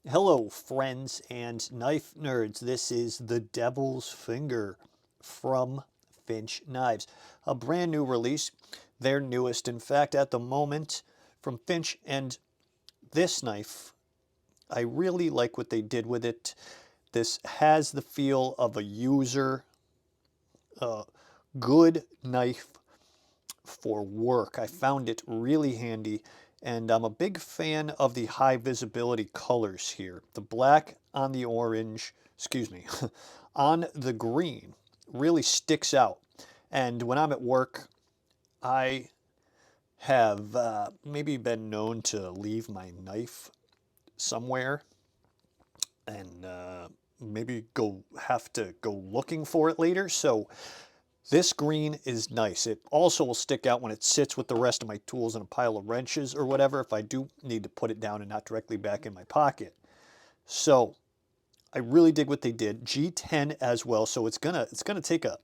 Hello, friends and knife nerds. This is the Devil's Finger from Finch Knives, a brand new release, their newest, in fact, at the moment from Finch. And this knife, I really like what they did with it. This has the feel of a user, good knife for work. I found it really handy, and I'm a big fan of the high visibility colors here. The black on the orange, excuse me, on the green really sticks out. And when I'm at work, I have maybe been known to leave my knife somewhere and maybe have to go looking for it later. So this green is nice. It also will stick out when it sits with the rest of my tools in a pile of wrenches or whatever if I do need to put it down and not directly back in my pocket. So I really dig what they did. G10 as well, so it's gonna take a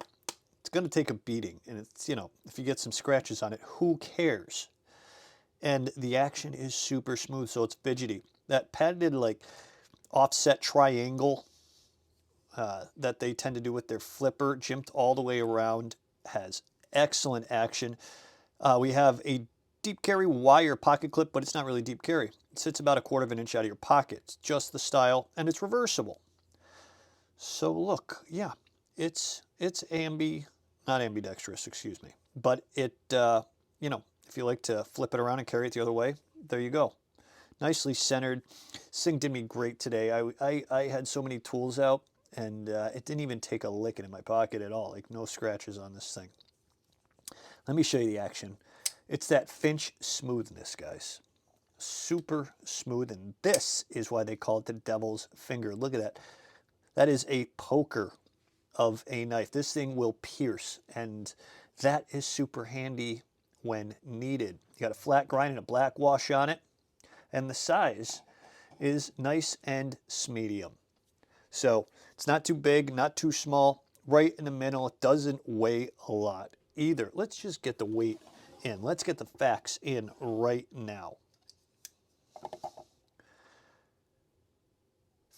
beating, and it's, if you get some scratches on it, who cares? And the action is super smooth, so it's fidgety. That patented like offset triangle that they tend to do with their flipper, jimped all the way around, has excellent action. We have a deep carry wire pocket clip, but it's not really deep carry. It sits about 1/4 of an inch out of your pocket. It's just the style, and it's reversible. So look, yeah, it's not ambidextrous, excuse me, but it, if you like to flip it around and carry it the other way, there you go. Nicely centered. This thing did me great today. I had so many tools out, and it didn't even take a licking in my pocket at all. Like, no scratches on this thing. Let me show you the action. It's that Finch smoothness, guys. Super smooth, and this is why they call it the Devil's Finger. Look at that. That is a poker of a knife. This thing will pierce, and that is super handy when needed. You got a flat grind and a black wash on it, and the size is nice and medium. So it's not too big, not too small, right in the middle. It doesn't weigh a lot either. Let's just get the weight in. Let's get the facts in right now.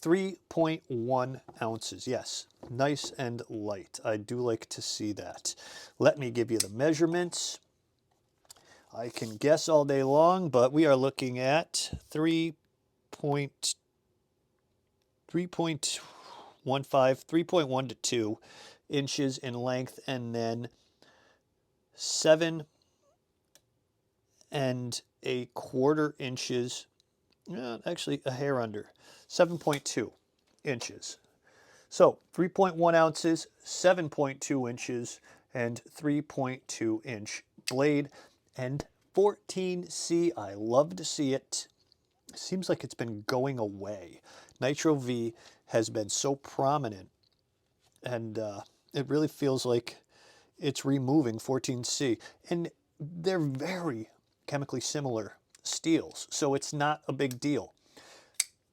3.1 ounces. Yes, nice and light. I do like to see that. Let me give you the measurements. I can guess all day long, but we are looking at 3.1 to 2 inches in length, and then 7.25 inches, actually a hair under, 7.2 inches. So 3.1 ounces, 7.2 inches, and 3.2 inch blade, and 14C. I love to see it. Seems like it's been going away. Nitro V has been so prominent, and it really feels like it's removing 14C. And they're very chemically similar steels, so it's not a big deal.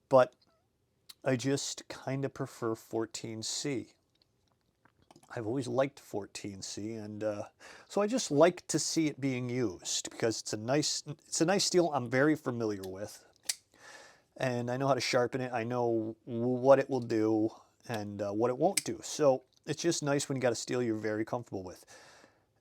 But I just kind of prefer 14C. I've always liked 14C, and so I just like to see it being used because it's a nice steel I'm very familiar with, and I know how to sharpen it. I know what it will do and what it won't do. So it's just nice when you got a steel you're very comfortable with.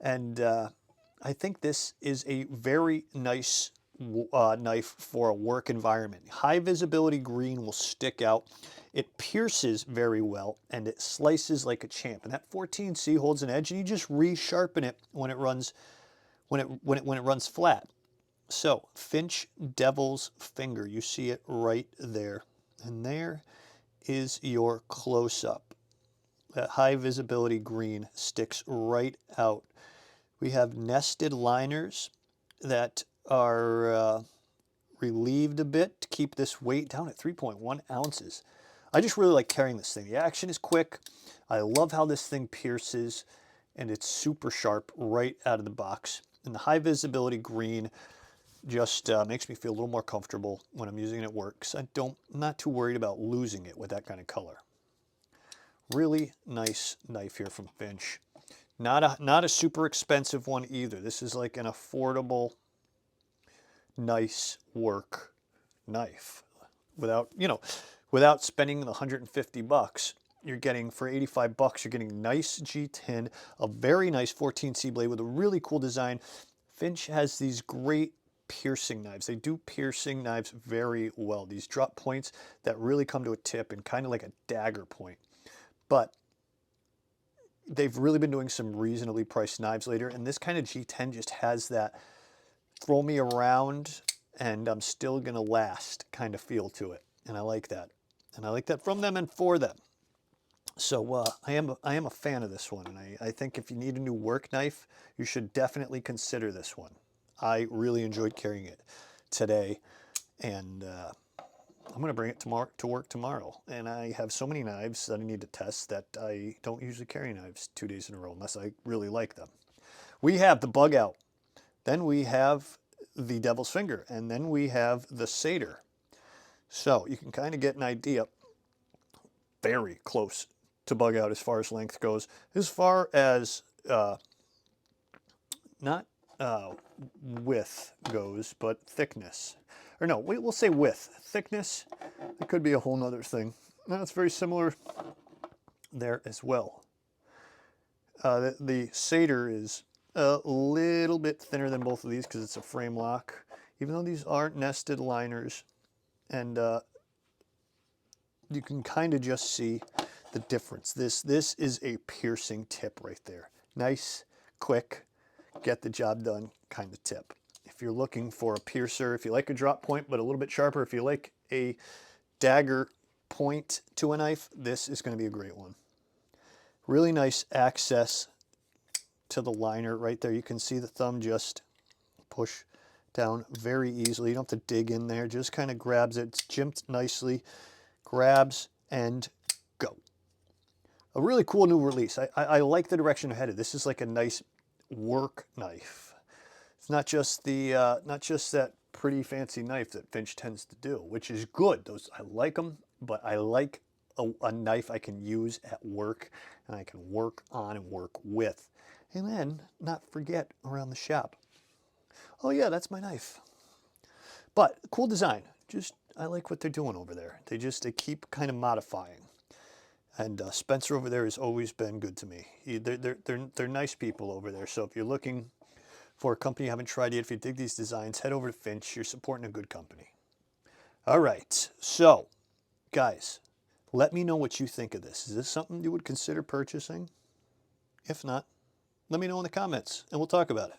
And I think this is a very nice knife for a work environment. High visibility green will stick out. It pierces very well, and it slices like a champ. And that 14C holds an edge, and you just resharpen it when it runs flat. So Finch Devil's Finger, you see it right there, and there is your close-up. That high visibility green sticks right out. We have nested liners that are relieved a bit to keep this weight down at 3.1 ounces. I just really like carrying this thing. The action is quick. I love how this thing pierces, and it's super sharp right out of the box. And the high visibility green just makes me feel a little more comfortable when I'm using it at work, because I'm not too worried about losing it with that kind of color. Really nice knife here from Finch. Not a super expensive one either. This is like an affordable, nice work knife. without, without spending the 150 bucks. You're getting, for 85 bucks, you're getting nice G10, a very nice 14C blade with a really cool design. Finch has these great piercing knives. They do piercing knives very well. These drop points that really come to a tip and kind of like a dagger point. But they've really been doing some reasonably priced knives later, and this kind of G10 just has that throw me around and I'm still gonna last kind of feel to it. And I like that. And I like that from them and for them. So I am a fan of this one, and I think if you need a new work knife, you should definitely consider this one. I really enjoyed carrying it today, and I'm going to bring it to work tomorrow. And I have so many knives that I need to test that I don't usually carry knives 2 days in a row unless I really like them. We have the Bug Out, then we have the Devil's Finger, and then we have the Satyr. So you can kind of get an idea, very close to Bug Out as far as length goes. As far as not width goes, but thickness. Or no, we'll say width. Thickness, it could be a whole nother thing. No, it's very similar there as well. The Satyr is a little bit thinner than both of these because it's a frame lock, even though these aren't nested liners. And you can kind of just see the difference. This is a piercing tip right there. Nice, quick, get the job done kind of tip. If you're looking for a piercer, if you like a drop point but a little bit sharper, if you like a dagger point to a knife, this is going to be a great one. Really nice access to the liner right there. You can see the thumb just push down very easily. You don't have to dig in there, just kind of grabs it. It's jimped nicely, grabs and go. A really cool new release. I like the direction they're headed. This is like a nice work knife. It's not just that pretty fancy knife that Finch tends to do, which is good. Those, I like them, but I like a knife I can use at work and I can work on and work with, and then not forget around the shop. Oh yeah, that's my knife. But cool design. Just, I like what they're doing over there. They keep kind of modifying. And Spencer over there has always been good to me. They're nice people over there. So if you're looking for a company you haven't tried yet, if you dig these designs, head over to Finch. You're supporting a good company. All right. So, guys, let me know what you think of this. Is this something you would consider purchasing? If not, let me know in the comments and we'll talk about it.